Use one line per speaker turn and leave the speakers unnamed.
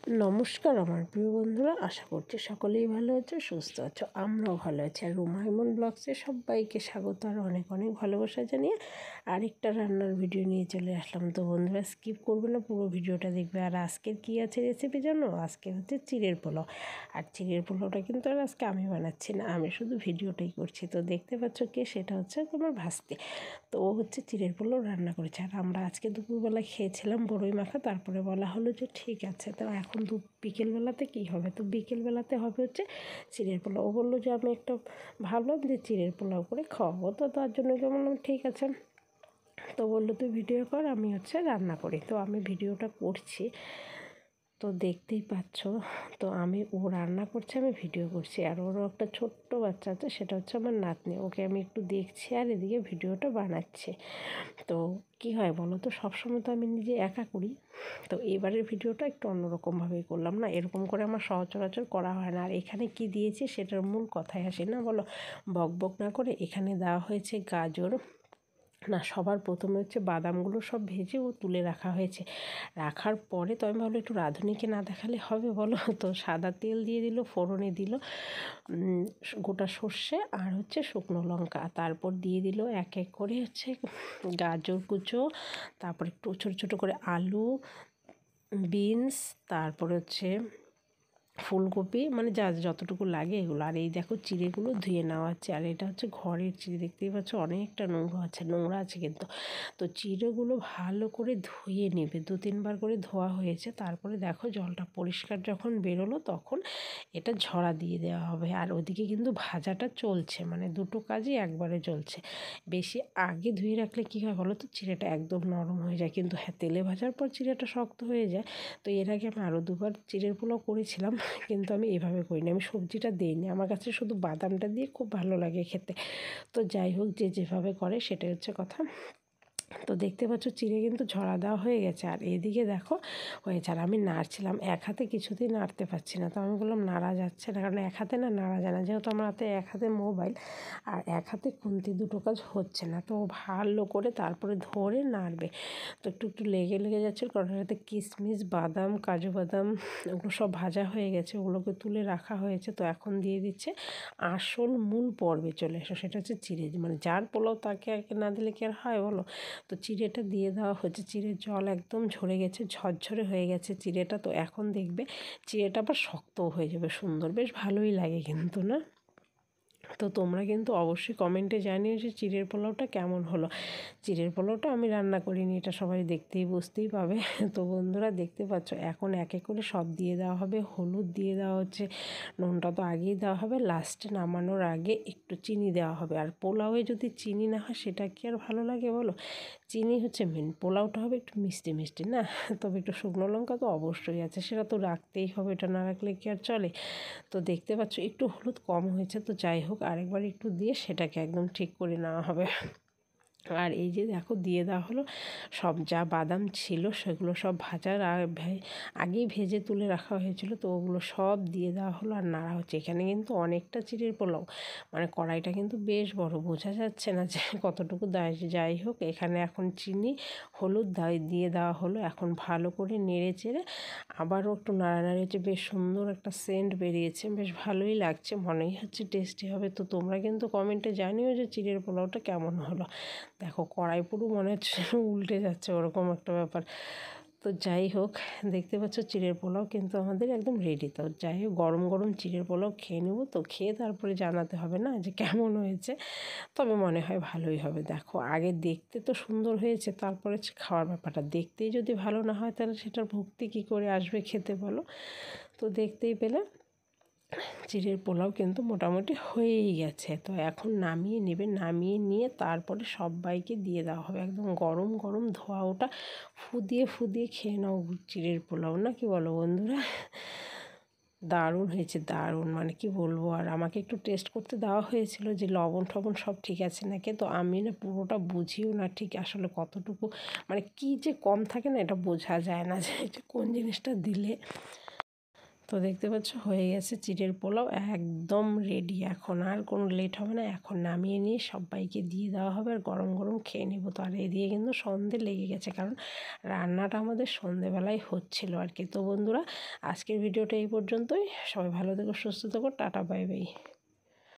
নমস্কার আমার প্রিয় বন্ধুরা, আশা করছি সকলেই ভালো আছো, সুস্থ আছো। আমরাও ভালো আছি। আর রুমা ইমন ব্লগসে সবাইকে স্বাগত আর অনেক অনেক ভালোবাসা জানিয়ে আরেকটা রান্নার ভিডিও নিয়ে চলে আসলাম। তো বন্ধুরা স্কিপ করবে না, পুরো ভিডিওটা দেখবে। আর আজকের কী আছে রেসিপি জানো? আজকে হচ্ছে চিড়ের পোলাও। আর চিড়ের পোলাওটা কিন্তু আর আজকে আমি বানাচ্ছি না, আমি শুধু ভিডিওটাই করছি। তো দেখতে পাচ্ছ কে? সেটা হচ্ছে তোমার ভাস্তি। তো ও হচ্ছে চিড়ের পোলাও রান্না করেছে। আর আমরা আজকে দুপুরবেলা খেয়েছিলাম বড়ই মাখা। তারপরে বলা হলো যে ঠিক আছে, তো এখন বিকেলবেলাতে কী হবে? তো বিকেলবেলাতে হবে হচ্ছে চিড়ের পোলাও। ও বললো যে আমি একটা ভাবলাম যে চিড়ের পোলাও করে খাওয়াবো, তো তার জন্য বললাম ঠিক আছে। তো বললো তুই ভিডিও কর, আমি হচ্ছে রান্না করি। তো আমি ভিডিওটা করছি, তো দেখতেই পাচ্ছ। তো ও রান্না করছে, আমি ভিডিও করছি। আর ওরও একটা ছোট্ট বাচ্চা আছে, সেটা হচ্ছে আমার নাতনি। ওকে আমি একটু দেখছি আর এদিকে ভিডিওটা বানাচ্ছি। তো কী হয় বলো তো, সবসময় তো আমি নিজে একা করি। তো এবারের ভিডিওটা একটু অন্যরকমভাবেই করলাম, না এরকম করে আমার সচরাচর করা হয় না। আর এখানে কি দিয়েছি সেটার মূল কথায় আসি না, বলো বক বক না করে। এখানে দেওয়া হয়েছে গাজর, না সবার প্রথমে হচ্ছে বাদামগুলো সব ভেজে তুলে রাখা হয়েছে। রাখার পরে তো আমি ভাবলাম একটু রাঁধুনিকে না দেখালে হবে বলো। তো সাদা তেল দিয়ে দিল, ফোড়নে দিল গোটা সর্ষে আর হচ্ছে শুকনো লঙ্কা। তারপর দিয়ে দিল এক এক করে হচ্ছে গাজর কুচো, তারপর একটু ছোটো ছোটো করে আলু, বিনস, তারপর হচ্ছে ফুলকপি, মানে যতটুকু লাগে এগুলো। আর এই দেখো চিড়েগুলো ধুয়ে নেওয়া হচ্ছে। আর এটা হচ্ছে ঘরের চিড়ে, দেখতেই পাচ্ছ অনেকটা নোংরা আছে কিন্তু। তো চিড়েগুলো ভালো করে ধুয়ে নেবে, 2-3 বার করে ধোয়া হয়েছে। তারপরে দেখো জলটা পরিষ্কার যখন বেরোলো তখন এটা ঝরা দিয়ে দেওয়া হবে। আর ওদিকে কিন্তু ভাজাটা চলছে, মানে দুটো কাজই একবারে চলছে। বেশি আগে ধুয়ে রাখলে কী হয় বলো তো, চিড়েটা একদম নরম হয়ে যায়। কিন্তু হ্যাঁ, তেলে ভাজার পর চিড়েটা শক্ত হয়ে যায়। তো এর আগে আমি আরও 2বার চিড়ের পোলাও করেছিলাম, কিন্তু আমি এভাবে করিনি, আমি সবজিটা দিইনি। আমার কাছে শুধু বাদামটা দিয়ে খুব ভালো লাগে খেতে। তো যাই হোক, যে যেভাবে করে সেটাই হচ্ছে কথা। তো দেখতে পাচ্ছ চিড়ে কিন্তু ঝরা দেওয়া হয়ে গেছে। আর এদিকে দেখো হয়েছে। আর আমি নাড়ছিলাম, এক হাতে কিছুতেই নাড়তে পারছি না। তো আমি বললাম নাড়া যাচ্ছে না, কারণ এক হাতে নাড়া যায় না, যেহেতু আমার হাতে এক হাতে মোবাইল আর এক হাতে খুন্তি, দুটো কাজ হচ্ছে না। তো ভালো করে তারপরে ধরে নাড়বে। তো একটু লেগে যাচ্ছে, কারণ এটাতে কিশমিশ, বাদাম, কাজু বাদাম ওগুলো সব ভাজা হয়ে গেছে, ওগুলোকে তুলে রাখা হয়েছে। তো এখন দিয়ে দিচ্ছে আসল মূল পর্বে চলে এসো, সেটা হচ্ছে চিড়ে। মানে যার পোলাও তাকে আর না দিলে কি আর হয় বলো। তো চিড়েটা দিয়ে দেওয়া হচ্ছে। চিড়ের জল একদম ঝরে গেছে, ঝরঝরে হয়ে গেছে চিড়েটা। তো এখন দেখবে চিড়েটা আবার শক্তও হয়ে যাবে সুন্দর, বেশ ভালোই লাগে কিন্তু, না? তো তোমরা কিন্তু অবশ্যই কমেন্টে জানিও যে চিড়ের পোলাওটা কেমন হলো। চিড়ের পোলাওটা আমি রান্না করিনি, এটা সবাই দেখতেই বুঝতেই পাবে। তো বন্ধুরা দেখতে পাচ্ছ, এখন এক এক করে সব দিয়ে দেওয়া হবে। হলুদ দিয়ে দেওয়া হচ্ছে, নুনটা তো আগেই দেওয়া হবে, লাস্টে নামানোর আগে একটু চিনি দেওয়া হবে। আর পোলাওয়ে যদি চিনি না হয় সেটা কি আর ভালো লাগে বলো? চিনি হচ্ছে মেন, পোলাওটা হবে একটু মিষ্টি মিষ্টি, না? তবে একটু শুকনো লঙ্কা তো অবশ্যই আছে, সেটা তো রাখতেই হবে, এটা না রাখলে কি আর চলে? তো দেখতে পাচ্ছ একটু হলুদ কম হয়েছে, তো যাই হোক আরেকবার একটু দিয়ে সেটাকে একদম ঠিক করে নেওয়া হবে। আর এই যে দেখো দিয়ে দেওয়া হলো সব, যা বাদাম ছিল সেগুলো সব ভাজার আগেই ভেজে তুলে রাখা হয়েছিল, তো ওগুলো সব দিয়ে দেওয়া হলো আর নাড়া হচ্ছে। এখানে কিন্তু অনেকটা চিড়ের পোলাও, মানে কড়াইটা কিন্তু বেশ বড়, বোঝা যাচ্ছে না যে কতটুকু দেয়। যাই হোক, এখানে এখন চিনি হলুদ দিয়ে দেওয়া হলো। এখন ভালো করে নেড়ে চেড়ে আবারও একটু নাড়ানাড়ি হচ্ছে, বেশ সুন্দর একটা সেন্ট বেরিয়েছে, বেশ ভালোই লাগছে, মনেই হচ্ছে টেস্টি হবে। তো তোমরা কিন্তু কমেন্টে জানিও যে চিড়ের পোলাওটা কেমন হলো। দেখো কড়াই পুরো মনে হচ্ছে উল্টে যাচ্ছে, ওরকম একটা ব্যাপার। তো যাই হোক, দেখতে পাচ্ছ চিড়ের পোলাও কিন্তু আমাদের একদম রেডি। তো যাই হোক, গরম গরম চিড়ের পোলাও খেয়ে নেবো। তো খেয়ে তারপরে জানাতে হবে না যে কেমন হয়েছে, তবে মনে হয় ভালোই হবে। দেখো আগে দেখতে তো সুন্দর হয়েছে, তারপরে খাওয়ার ব্যাপারটা, দেখতেই যদি ভালো না হয় তাহলে সেটার ভক্তি কী করে আসবে খেতে বলো? তো দেখতেই পেলে চিড়ের পোলাও কিন্তু মোটামুটি হয়েই গেছে। তো এখন নামিয়ে নেবে, নামিয়ে নিয়ে তারপরে সবাইকে দিয়ে দেওয়া হবে। একদম গরম গরম ধোয়া ওটা ফুদিয়ে খেয়ে নাও চিড়ের পোলাও, না কি বলো বন্ধুরা? দারুণ হয়েছে, দারুণ, মানে কি বলবো। আর আমাকে একটু টেস্ট করতে দেওয়া হয়েছিল যে লবণ টবণ সব ঠিক আছে নাকি। তো আমি না পুরোটা বুঝিও না ঠিক আসলে কতটুকু, মানে কি যে কম থাকে না, এটা বোঝা যায় না যে কোন জিনিসটা দিলে। তো দেখতে পাচ্ছ হয়ে গেছে চিড়ের পোলাও, একদম রেডি। এখন আর কোনো লেট হবে না, এখন নামিয়ে নিয়ে সবাইকে দিয়ে দেওয়া হবে আর গরম গরম খেয়ে নেব। তো আর এদিকে কিন্তু সন্ধে লেগে গেছে, কারণ রান্নাটা আমাদের সন্ধেবেলায় হচ্ছিল আর কি। তো বন্ধুরা, আজকের ভিডিওটা এই পর্যন্তই। সবাই ভালো থেকো, সুস্থ থেকো, টাটা বাই বাই।